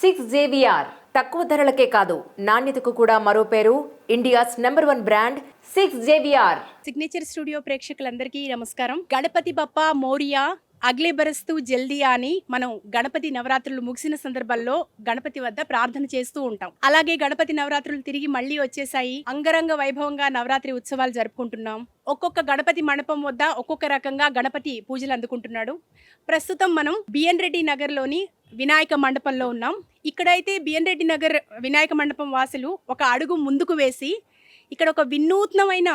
Six JVR తక్కువ ధరలకే కాదు నాణ్యతకు కూడా మరో పేరు India's #1 brand six JVR. Signature studio ప్రేక్షకులందరికీ నమస్కారం. గణపతి బప్పా మోరియా అగ్లే బరస్తు జల్దియా అని మనం గణపతి నవరాత్రులు ముగిసిన సందర్భంలో గణపతి వద్ద ప్రార్థన చేస్తూ ఉంటాం. అలాగే గణపతి నవరాత్రులు తిరిగి మళ్ళీ వచ్చేసాయి. అంగరంగ వైభవంగా నవరాత్రి ఉత్సవాలు జరుపుకుంటున్నాం. ఒక్కొక్క గణపతి మండపం వద్ద ఒక్కొక్క రకంగా గణపతి పూజలు అందుకుంటున్నాడు. ప్రస్తుతం మనం బిఎన్ రెడ్డి నగర్లోని వినాయక మండపంలో ఉన్నాం. ఇక్కడైతే బిఎన్ రెడ్డి నగర్ వినాయక మండపం వాసులు ఒక అడుగు ముందుకు వేసి ఇక్కడ ఒక వినూత్నమైన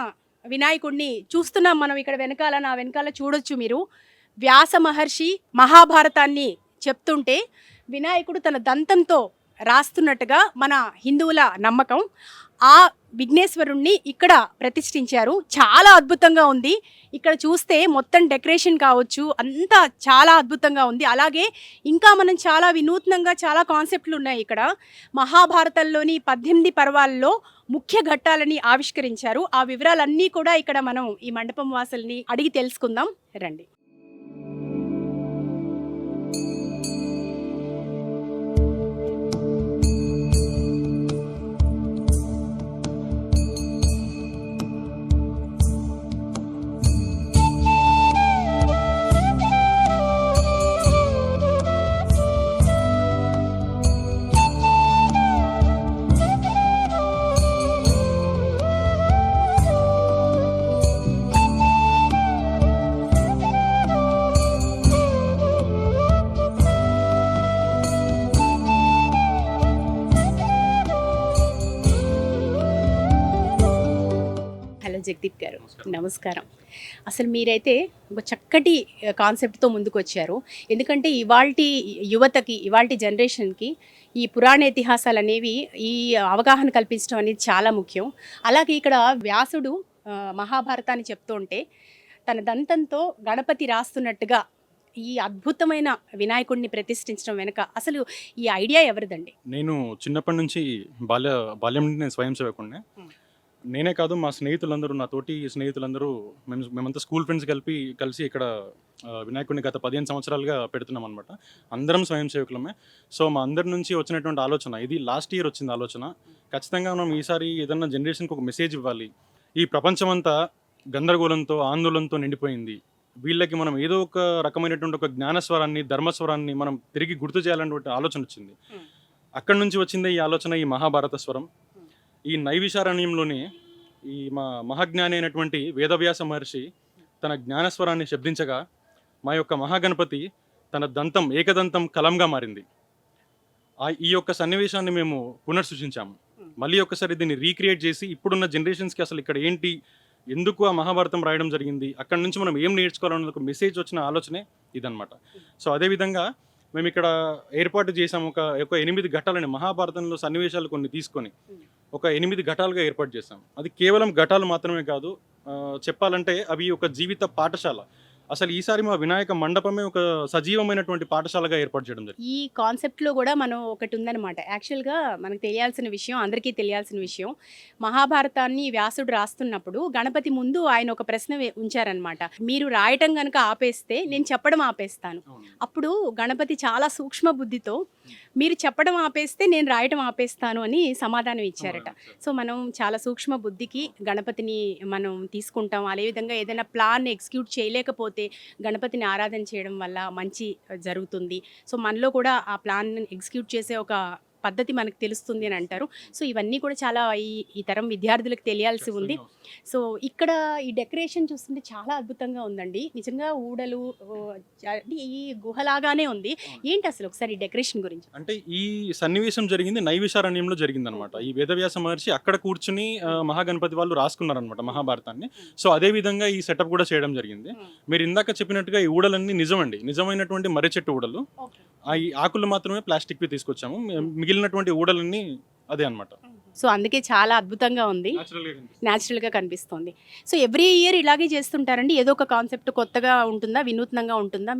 వినాయకుడిని చూస్తున్నాం. మనం ఇక్కడ వెనకాల, నా వెనకాల చూడొచ్చు మీరు. వ్యాస మహర్షి మహాభారతాన్ని చెప్తుంటే వినాయకుడు తన దంతంతో రాస్తున్నట్టుగా మన హిందువుల నమ్మకం. ఆ విఘ్నేశ్వరుణ్ణి ఇక్కడ ప్రతిష్ఠించారు. చాలా అద్భుతంగా ఉంది. ఇక్కడ చూస్తే మొత్తం డెకరేషన్ కావచ్చు, అంతా చాలా అద్భుతంగా ఉంది. అలాగే ఇంకా మనం చాలా వినూత్నంగా చాలా కాన్సెప్ట్లు ఉన్నాయి. ఇక్కడ మహాభారతంలోని 18 పర్వాల్లో ముఖ్య ఘట్టాలని ఆవిష్కరించారు. ఆ వివరాలన్నీ కూడా ఇక్కడ మనం ఈ మండపం వాసుల్ని అడిగి తెలుసుకుందాం రండి. జగదీప్ గారు నమస్కారం. అసలు మీరైతే ఒక చక్కటి కాన్సెప్ట్తో ముందుకు వచ్చారు. ఎందుకంటే ఇవాల్టి యువతకి, ఇవాల్టి జనరేషన్కి ఈ పురాణ ఇతిహాసాలు అనేవి ఈ అవగాహన కల్పించడం అనేది చాలా ముఖ్యం. అలాగే ఇక్కడ వ్యాసుడు మహాభారతాన్ని చెప్తుంటే తన దంతంతో గణపతి రాస్తున్నట్టుగా ఈ అద్భుతమైన వినాయకుడిని ప్రతిష్ఠించడం వెనుక అసలు ఈ ఐడియా ఎవరిదండి? నేను చిన్నప్పటి నుంచి బాల్యం నుండి నేను స్వయం సేవకుడినే. నేనే కాదు, మా స్నేహితులందరూ, నా తోటి స్నేహితులందరూ, మేమంతా స్కూల్ ఫ్రెండ్స్ కలిసి ఇక్కడ వినాయకుడిని గత 15 సంవత్సరాలుగా పెడుతున్నాం అనమాట. అందరం స్వయం సేవకులమే. సో మా అందరి నుంచి వచ్చినటువంటి ఆలోచన ఇది. లాస్ట్ ఇయర్ వచ్చింది ఆలోచన. ఖచ్చితంగా మనం ఈసారి ఏదన్నా జనరేషన్కి ఒక మెసేజ్ ఇవ్వాలి. ఈ ప్రపంచమంతా గందరగోళంతో, ఆందోళనతో నిండిపోయింది. వీళ్ళకి మనం ఏదో ఒక రకమైనటువంటి ఒక జ్ఞానస్వరాన్ని, ధర్మస్వరాన్ని మనం తిరిగి గుర్తు చేయాలన్నటువంటి ఆలోచన వచ్చింది. అక్కడి నుంచి వచ్చిందే ఈ ఆలోచన, ఈ మహాభారత స్వరం. ఈ నైవిశారణ్యంలోని ఈ మహాజ్ఞాని అయినటువంటి వేదవ్యాస మహర్షి తన జ్ఞానస్వరాన్ని శబ్దించగా మా యొక్క మహాగణపతి తన దంతం ఏకదంతం కలంగా మారింది. ఈ యొక్క సన్నివేశాన్ని మేము పునర్సృష్టించాము. మళ్ళీ ఒకసారి దీన్ని రీక్రియేట్ చేసి ఇప్పుడున్న జనరేషన్స్కి అసలు ఇక్కడ ఏంటి, ఎందుకు ఆ మహాభారతం రాయడం జరిగింది, అక్కడి నుంచి మనం ఏం నేర్చుకోవాలన్న ఒక మెసేజ్ వచ్చిన ఆలోచనే ఇదనమాట. సో అదేవిధంగా మేము ఇక్కడ ఏర్పాటు చేసాము ఒక 8 ఘట్టాలని, మహాభారతంలో సన్నివేశాలు కొన్ని తీసుకొని ఒక 8 ఘటాలుగా ఏర్పాటు చేసాం. అది కేవలం ఘటాలు మాత్రమే కాదు, చెప్పాలంటే అవి ఒక జీవిత పాఠశాల. అసలు ఈసారి మా వినాయక మండపమే ఒక సజీవమైనటువంటి పాఠశాలగా ఏర్పాటు చేయడం జరిగింది. ఈ కాన్సెప్ట్లో కూడా మనం ఒకటి ఉందన్నమాట. యాక్చువల్గా మనకు తెలియాల్సిన విషయం, అందరికీ తెలియాల్సిన విషయం, మహాభారతాన్ని వ్యాసుడు రాస్తున్నప్పుడు గణపతి ముందు ఆయన ఒక ప్రశ్న ఉంచారనమాట. మీరు రాయటం కనుక ఆపేస్తే నేను చెప్పడం ఆపేస్తాను. అప్పుడు గణపతి చాలా సూక్ష్మ బుద్ధితో మీరు చెప్పడం ఆపేస్తే నేను రాయటం ఆపేస్తాను అని సమాధానం ఇచ్చారట. సో మనం చాలా సూక్ష్మ బుద్ధికి గణపతిని మనం తీసుకుంటాం. అదేవిధంగా ఏదైనా ప్లాన్ ఎగ్జిక్యూట్ చేయలేకపోతే గణపతిని ఆరాధన చేయడం వల్ల మంచి జరుగుతుంది. సో మనలో కూడా ఆ ప్లాన్ ఎగ్జిక్యూట్ చేసే ఒక పద్ధతి మనకు తెలుస్తుంది అని అంటారు. సో ఇవన్నీ కూడా చాలా ఈ తరం విద్యార్థులకు తెలియాల్సి ఉంది. సో ఇక్కడ ఈ డెకరేషన్ చూస్తుంటే చాలా అద్భుతంగా ఉందండి. నిజంగా ఊడలు ఈ గుహలాగానే ఉంది. ఏంటి అసలు ఒకసారి ఈ డెకరేషన్ గురించి? అంటే ఈ సన్నివేశం జరిగింది నైవిశారణ్యంలో జరిగింది అనమాట. ఈ వేదవ్యాస మహర్షి అక్కడ కూర్చుని మహాగణపతి వాళ్ళు రాసుకున్నారనమాట మహాభారతాన్ని. సో అదే విధంగా ఈ సెటప్ కూడా చేయడం జరిగింది. మీరు ఇందాక చెప్పినట్టుగా ఈ ఊడలన్నీ నిజమండి, నిజమైనటువంటి మర్రి చెట్టు ఊడలు. ఈ ఆకులు మాత్రమే ప్లాస్టిక్వి తీసుకొచ్చాము, మిగిలినటువంటి ఊడలన్నీ అదే అనమాట. సో అందుకే చాలా అద్భుతంగా ఉంది, న్యాచురల్గా కనిపిస్తుంది. సో ఎవ్రీ ఇయర్ ఇలాగే చేస్తుంటారండి? ఏదో ఒక కాన్సెప్ట్ కొత్తగా ఉంటుందా, వినూత్నంగా ఉంటుందా?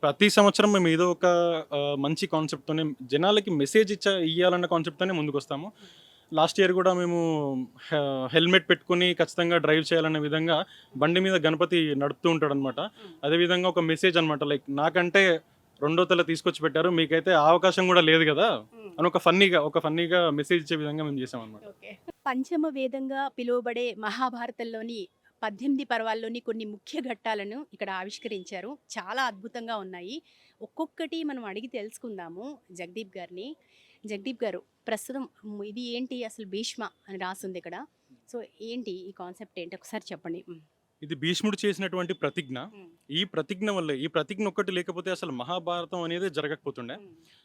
ప్రతి సంవత్సరం మేము ఏదో ఒక మంచి కాన్సెప్ట్తోనే, జనాలకి మెసేజ్ ఇవ్వాలన్న కాన్సెప్ట్తోనే ముందుకు వస్తాము. లాస్ట్ ఇయర్ కూడా మేము హెల్మెట్ పెట్టుకుని ఖచ్చితంగా డ్రైవ్ చేయాలనే విధంగా బండి మీద గణపతి నడుపుతూ ఉంటాడు అనమాట. అదేవిధంగా ఒక మెసేజ్ అనమాట, లైక్ నాకంటే రెండో తల తీసుకొచ్చి పెట్టారు, మీకైతే ఆ అవకాశం కూడా లేదు కదా అని ఒక ఫన్నీగా మెసేజ్ ఇచ్చే విధంగా మేము చేసాం అనమాట. ఓకే. పంచమ వేదంగా పిలువబడే మహాభారతంలోని 18 పర్వాల్లోని కొన్ని ముఖ్య ఘట్టాలను ఇక్కడ ఆవిష్కరించారు. చాలా అద్భుతంగా ఉన్నాయి. ఒక్కొక్కటి మనం అడిగి తెలుసుకుందాము జగదీప్ గారిని. జగదీప్ గారు, ప్రస్తుతం ఇది ఏంటి అసలు భీష్మ అని రాసుంది ఇక్కడ. సో ఏంటి ఈ కాన్సెప్ట్ ఏంటి ఒకసారి చెప్పండి. ఇది భీష్ముడు చేసినటువంటి ప్రతిజ్ఞ. ఈ ప్రతిజ్ఞ ఒక్కటి లేకపోతే అసలు మహాభారతం అనేది జరగకపోతుండే.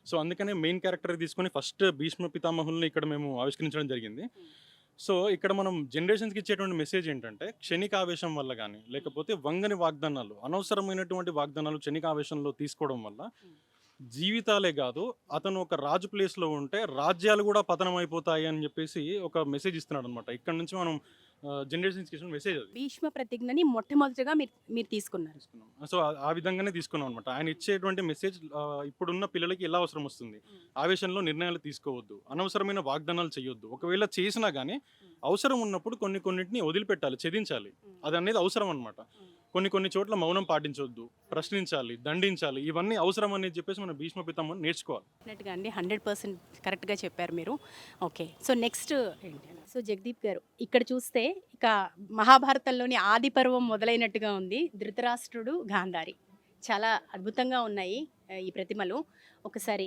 సో అందుకనే మెయిన్ క్యారెక్టర్ తీసుకొని ఫస్ట్ భీష్మ పితామహుల్ని ఇక్కడ మేము ఆవిష్కరించడం జరిగింది. సో ఇక్కడ మనం జనరేషన్స్కి ఇచ్చేటువంటి మెసేజ్ ఏంటంటే, క్షణికావేశం వల్ల కానీ లేకపోతే వంగని వాగ్దానాలు, అనవసరమైనటువంటి వాగ్దానాలు క్షణికావేశంలో తీసుకోవడం వల్ల జీవితాలే కాదు, అతను ఒక రాజు ప్లేస్లో ఉంటే రాజ్యాలు కూడా పతనం అయిపోతాయి అని చెప్పేసి ఒక మెసేజ్ ఇస్తున్నాడు అనమాట. ఇక్కడ నుంచి మనం జనరేషన్స్కి ఇచ్చిన మెసేజ్ అది. భీష్మ ప్రతిజ్ఞని మొట్టమొదటిగా మీరు తీసుకున్నారు. సో ఆ విధంగానే తీసుకున్నాం అనమాట. ఆయన ఇచ్చేటువంటి మెసేజ్ ఇప్పుడున్న పిల్లలకి ఎలా అవసరం వస్తుంది, ఆవేశంలో నిర్ణయాలు తీసుకోవద్దు, అనవసరమైన వాగ్దానాలు చేయొద్దు, ఒకవేళ చేసినా కానీ అవసరం ఉన్నప్పుడు కొన్నింటిని వదిలిపెట్టాలి, ఛేదించాలి, అది అనేది అవసరం అనమాట. కొన్ని చోట్ల మౌనం పాటించొద్దు, ప్రశ్నించాలి, దండించాలి, ఇవన్నీ అవసరం అనేది చెప్పేసి మన భీష్మ పితామహుని నేర్చుకోవాలి. డెఫినెట్గా అండి, 100% కరెక్ట్గా చెప్పారు మీరు. ఓకే, సో నెక్స్ట్ ఏంటి? సో జగదీప్ గారు, ఇక్కడ చూస్తే ఇక మహాభారతంలోని ఆది పర్వం మొదలైనట్టుగా ఉంది. ధృతరాష్ట్రుడు, గాంధారి చాలా అద్భుతంగా ఉన్నాయి ఈ ప్రతిమలు. ఒకసారి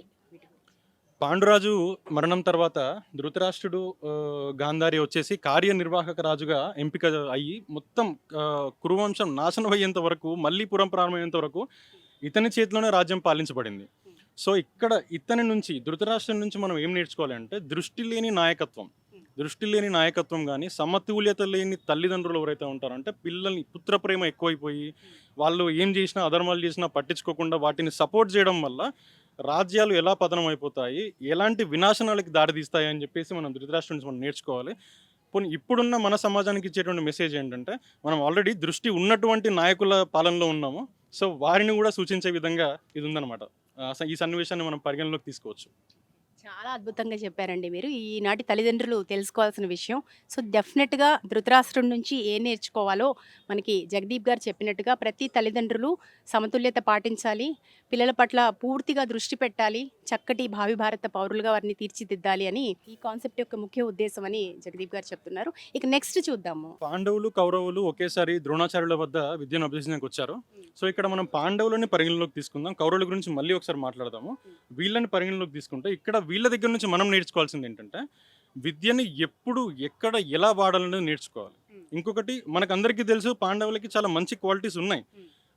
పాండురాజు మరణం తర్వాత ధృతరాష్ట్రుడు, గాంధారి వచ్చేసి కార్యనిర్వాహక రాజుగా ఎంపిక అయ్యి మొత్తం కురువంశం నాశనం అయ్యేంత వరకు, మళ్ళీ పురం ప్రారంభమయ్యేంత వరకు ఇతని చేతిలోనే రాజ్యం పాలించబడింది. సో ఇక్కడ ఇతని నుంచి, ధృతరాష్ట్రం నుంచి మనం ఏం నేర్చుకోవాలి అంటే, దృష్టి లేని నాయకత్వం కానీ, సమతుల్యత లేని తల్లిదండ్రులు ఎవరైతే ఉంటారో, అంటే పిల్లల్ని పుత్ర ప్రేమ ఎక్కువైపోయి వాళ్ళు ఏం చేసినా, అధర్మాలు చేసినా పట్టించుకోకుండా వాటిని సపోర్ట్ చేయడం వల్ల రాజ్యాలు ఎలా పతనం అయిపోతాయి, ఎలాంటి వినాశనాలకి దారితీస్తాయి అని చెప్పేసి మనం ధృతరాష్ట్రం నుంచి మనం నేర్చుకోవాలి. పోనీ ఇప్పుడున్న మన సమాజానికి ఇచ్చేటువంటి మెసేజ్ ఏంటంటే, మనం ఆల్రెడీ దృష్టి ఉన్నటువంటి నాయకుల పాలనలో ఉన్నాము. సో వారిని కూడా సూచించే విధంగా ఇది ఉందన్నమాట. ఈ సన్నివేశాన్ని మనం పరిగణలోకి తీసుకోవచ్చు. చాలా అద్భుతంగా చెప్పారండి మీరు. ఈనాటి తల్లిదండ్రులు తెలుసుకోవాల్సిన విషయం. సో డెఫినెట్గా ధృతరాష్ట్రుడి నుంచి ఏం నేర్చుకోవాలో మనకి జగదీప్ గారు చెప్పినట్టుగా ప్రతి తల్లిదండ్రులు సమతుల్యత పాటించాలి, పిల్లల పట్ల పూర్తిగా దృష్టి పెట్టాలి, చక్కటి భావి భారత పౌరులుగా వారిని తీర్చిదిద్దాలి అని ఈ కాన్సెప్ట్ యొక్క ముఖ్య ఉద్దేశం అని జగదీప్ గారు చెప్తున్నారు. ఇక నెక్స్ట్ చూద్దాము. పాండవులు, కౌరవులు ఒకేసారి ద్రోణాచార్యుల వద్ద విద్యను అభ్యసించడానికి వచ్చారు. సో ఇక్కడ మనం పాండవులని పరిగణలోకి తీసుకుందాం, కౌరవుల గురించి మళ్ళీ ఒకసారి మాట్లాడదాము. వీళ్ళని పరిగణలోకి తీసుకుంటే ఇక్కడ వీళ్ళ దగ్గర నుంచి మనం నేర్చుకోవాల్సింది ఏంటంటే, విద్యని ఎప్పుడు, ఎక్కడ, ఎలా వాడాలనేది నేర్చుకోవాలి. ఇంకొకటి, మనకందరికీ తెలుసు పాండవులకి చాలా మంచి క్వాలిటీస్ ఉన్నాయి.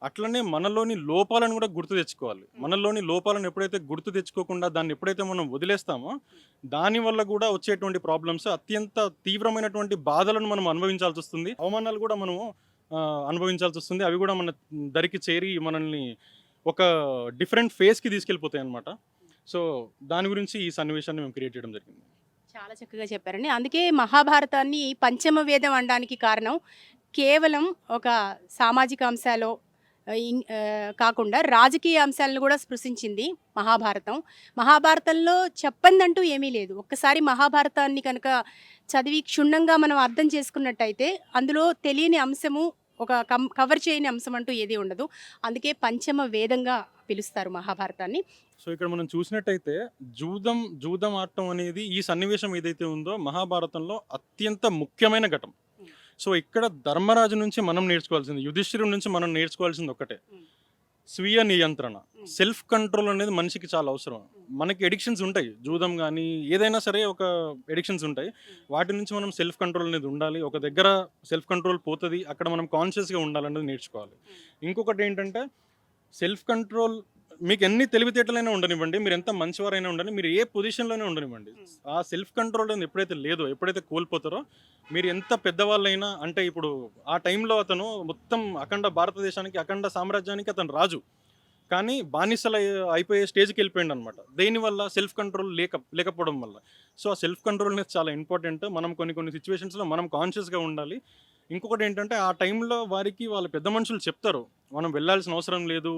అట్లనే మనలోని లోపాలను కూడా గుర్తు తెచ్చుకోవాలి. మనలోని లోపాలను ఎప్పుడైతే గుర్తు తెచ్చుకోకుండా దాన్ని ఎప్పుడైతే మనం వదిలేస్తామో, దానివల్ల కూడా వచ్చేటువంటి ప్రాబ్లమ్స్, అత్యంత తీవ్రమైనటువంటి బాధలను మనం అనుభవించాల్సి వస్తుంది, అవమానాలు కూడా మనము అనుభవించాల్సి వస్తుంది. అవి కూడా మన దరికి చేరి మనల్ని ఒక డిఫరెంట్ ఫేస్కి తీసుకెళ్ళిపోతాయి అన్నమాట. సో దాని గురించి ఈ సన్నివేశాన్ని మేము క్రియేట్ చేయడం జరిగింది. చాలా చక్కగా చెప్పారండి. అందుకే మహాభారతాన్ని పంచమ వేదం అనడానికి కారణం కేవలం ఒక సామాజిక అంశాలు కాకుండా రాజకీయ అంశాలను కూడా స్పృశించింది మహాభారతంలో చెప్పందంటూ ఏమీ లేదు. ఒక్కసారి మహాభారతాన్ని కనుక చదివి క్షుణ్ణంగా మనం అర్థం చేసుకున్నట్టయితే అందులో తెలియని అంశము, ఒక కవర్ చేయని అంశం అంటూ ఏది ఉండదు. అందుకే పంచమ వేదంగా పిలుస్తారు మహాభారతాన్ని. సో ఇక్కడ మనం చూసినట్టయితే జూదం ఆడటం అనేది, ఈ సన్నివేశం ఏదైతే ఉందో మహాభారతంలో అత్యంత ముఖ్యమైన ఘటం. సో ఇక్కడ ధర్మరాజు నుంచి మనం నేర్చుకోవాల్సింది, యుధిష్ఠిరుడి నుంచి మనం నేర్చుకోవాల్సింది ఒకటే, స్వీయ నియంత్రణ, సెల్ఫ్ కంట్రోల్ అనేది మనిషికి చాలా అవసరం. మనకి ఎడిక్షన్స్ ఉంటాయి, జూదం కానీ ఏదైనా సరే ఒక ఎడిక్షన్స్ ఉంటాయి, వాటి నుంచి మనం సెల్ఫ్ కంట్రోల్ అనేది ఉండాలి. ఒక దగ్గర సెల్ఫ్ కంట్రోల్ పోతుంది, అక్కడ మనం కాన్షియస్గా ఉండాలనేది నేర్చుకోవాలి. ఇంకొకటి ఏంటంటే, సెల్ఫ్ కంట్రోల్ మీకు ఎన్ని తెలివితేటలైనా ఉండనివ్వండి, మీరు ఎంత మంచివారైనా ఉండండి, మీరు ఏ పొజిషన్లోనే ఉండనివ్వండి, ఆ సెల్ఫ్ కంట్రోల్ అనేది ఎప్పుడైతే లేదో, ఎప్పుడైతే కోల్పోతారో, మీరు ఎంత పెద్దవాళ్ళైనా, అంటే ఇప్పుడు ఆ టైంలో అతను మొత్తం అఖండ భారతదేశానికి, అఖండ సామ్రాజ్యానికి అతను రాజు, కానీ బానిసలు అయిపోయే స్టేజ్కి వెళ్ళిపోయింది అనమాట. దేనివల్ల? సెల్ఫ్ కంట్రోల్ లేకపోవడం వల్ల. సో ఆ సెల్ఫ్ కంట్రోల్ అనేది చాలా ఇంపార్టెంట్. మనం కొన్ని సిచ్యువేషన్స్లో మనం కాన్షియస్గా ఉండాలి. ఇంకొకటి ఏంటంటే, ఆ టైంలో వారికి వాళ్ళ పెద్ద మనుషులు చెప్తారు, మనం వెళ్ళాల్సిన అవసరం లేదు,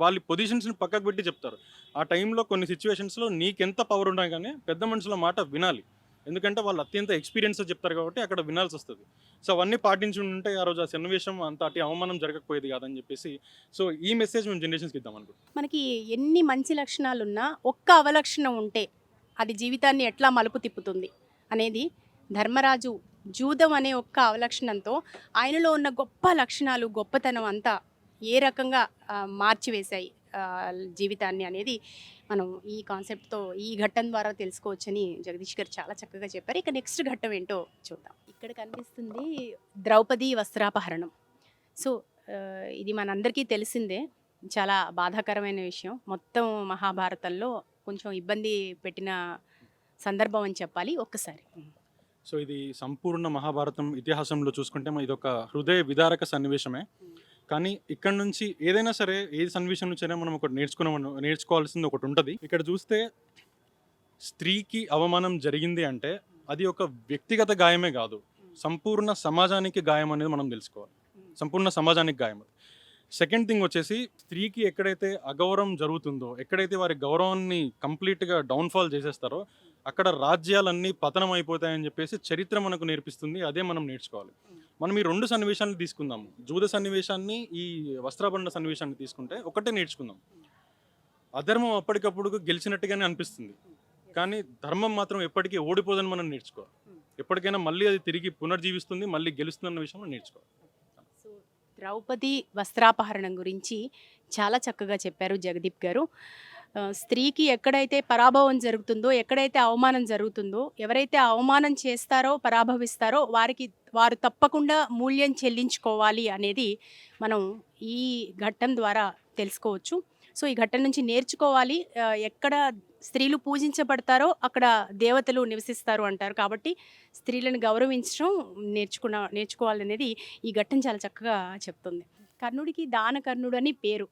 వాళ్ళ పొజిషన్స్ని పక్కకు పెట్టి చెప్తారు. ఆ టైంలో కొన్ని సిచ్యువేషన్స్లో నీకెంత పవర్ ఉన్నా కానీ పెద్ద మనుషుల మాట వినాలి, ఎందుకంటే వాళ్ళు అత్యంత ఎక్స్పీరియన్స్ చెప్తారు కాబట్టి అక్కడ వినాల్సి వస్తుంది. సో అవన్నీ పాటించి ఉంటే ఆ రోజు ఆ సన్నివేశం అంత అవమానం జరగకపోయేది కాదని చెప్పేసి, సో ఈ మెసేజ్ మేము జనరేషన్స్కి ఇద్దాం అనుకుంటున్నాం. మనకి ఎన్ని మంచి లక్షణాలు ఉన్నా ఒక్క అవలక్షణం ఉంటే అది జీవితాన్ని ఎట్లా మలుపు తిప్పుతుంది అనేది ధర్మరాజు జూదం అనే ఒక్క అవలక్షణంతో ఆయనలో ఉన్న గొప్ప లక్షణాలు గొప్పతనం అంతా ఏ రకంగా మార్చివేశాయి జీవితాన్ని అనేది మనం ఈ కాన్సెప్ట్తో ఈ ఘట్టం ద్వారా తెలుసుకోవచ్చని జగదీష్ గారు చాలా చక్కగా చెప్పారు. ఇక నెక్స్ట్ ఘట్టం ఏంటో చూద్దాం. ఇక్కడ కనిపిస్తుంది ద్రౌపది వస్త్రాపహరణం. సో ఇది మనందరికీ తెలిసిందే, చాలా బాధాకరమైన విషయం. మొత్తం మహాభారతంలో కొంచెం ఇబ్బంది పెట్టిన సందర్భం అని చెప్పాలి. ఒక్కసారి సో ఇది సంపూర్ణ మహాభారతం ఇతిహాసంలో చూసుకుంటే ఇది ఒక హృదయ విదారక సన్నివేశమే. కానీ ఇక్కడ నుంచి ఏదైనా సరే ఏ సన్నివేశం నుంచి అయినా మనం ఒకటి నేర్చుకోవాల్సింది ఒకటి ఉంటుంది. ఇక్కడ చూస్తే స్త్రీకి అవమానం జరిగింది అంటే అది ఒక వ్యక్తిగత గాయమే కాదు, సంపూర్ణ సమాజానికి గాయం అనేది మనం తెలుసుకోవాలి. సంపూర్ణ సమాజానికి గాయం. సెకండ్ థింగ్ వచ్చేసి స్త్రీకి ఎక్కడైతే అగౌరవం జరుగుతుందో, ఎక్కడైతే వారి గౌరవాన్ని కంప్లీట్గా డౌన్ఫాల్ చేసేస్తారో అక్కడ రాజ్యాలన్నీ పతనం అయిపోతాయని చెప్పేసి చరిత్ర మనకు నేర్పిస్తుంది. అదే మనం నేర్చుకోవాలి. మనం ఈ రెండు సన్నివేశాలను తీసుకుందాము, జూద సన్నివేశాన్ని, ఈ వస్త్రాభరణ సన్నివేశాన్ని తీసుకుంటే ఒకటే నేర్చుకుందాం. అధర్మం అప్పటికప్పుడు గెలిచినట్టుగానే అనిపిస్తుంది, కానీ ధర్మం మాత్రం ఎప్పటికీ ఓడిపోదని మనం నేర్చుకోవాలి. ఎప్పటికైనా మళ్ళీ అది తిరిగి పునర్జీవిస్తుంది, మళ్ళీ గెలుస్తుందన్న విషయం నేర్చుకోవాలి. సో ద్రౌపది వస్త్రాపహరణం గురించి చాలా చక్కగా చెప్పారు జగదీప్ గారు. స్త్రీకి ఎక్కడైతే పరాభవం జరుగుతుందో, ఎక్కడైతే అవమానం జరుగుతుందో, ఎవరైతే అవమానం చేస్తారో, పరాభవిస్తారో వారు తప్పకుండా మూల్యం చెల్లించుకోవాలి అనేది మనం ఈ ఘట్టం ద్వారా తెలుసుకోవచ్చు. సో ఈ ఘట్టం నుంచి నేర్చుకోవాలి. ఎక్కడ స్త్రీలు పూజించబడతారో అక్కడ దేవతలు నివసిస్తారు అంటారు. కాబట్టి స్త్రీలను గౌరవించడం నేర్చుకోవాలనేది ఈ ఘట్టం చాలా చక్కగా చెప్తుంది. కర్ణుడికి దానకర్ణుడు అని పేరు.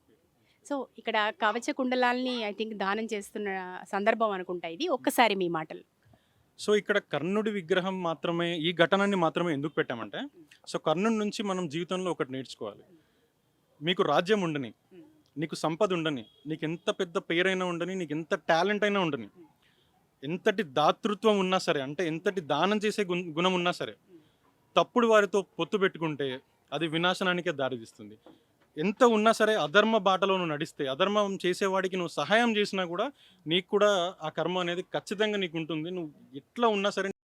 సో ఇక్కడ కవచ కుండలాల్ని ఐ థింక్ దానం చేస్తున్న సందర్భం అనుకుంటా ఇది. ఒక్కసారి మీ మాటలు. సో ఇక్కడ కర్ణుడి విగ్రహం మాత్రమే, ఈ ఘటనాన్ని మాత్రమే ఎందుకు పెట్టామంటే, సో కర్ణుడి నుంచి మనం జీవితంలో ఒకటి నేర్చుకోవాలి. మీకు రాజ్యం ఉండని, నీకు సంపద ఉండని, నీకు ఎంత పెద్ద పేరైనా ఉండని, నీకు ఎంత టాలెంట్ అయినా ఉండని, ఎంతటి దాతృత్వం ఉన్నా సరే, అంటే ఎంతటి దానం చేసే గుణం ఉన్నా సరే, తప్పుడు వారితో పొత్తు పెట్టుకుంటే అది వినాశనానికే దారితీస్తుంది. ఎంత ఉన్నా సరే అధర్మ బాటలో నువ్వు నడిస్తే, అధర్మం చేసేవాడికి నువ్వు సహాయం చేసినా కూడా నీకు కూడా ఆ కర్మ అనేది ఖచ్చితంగా నీకు ఉంటుంది. నువ్వు ఎట్లా ఉన్నా సరే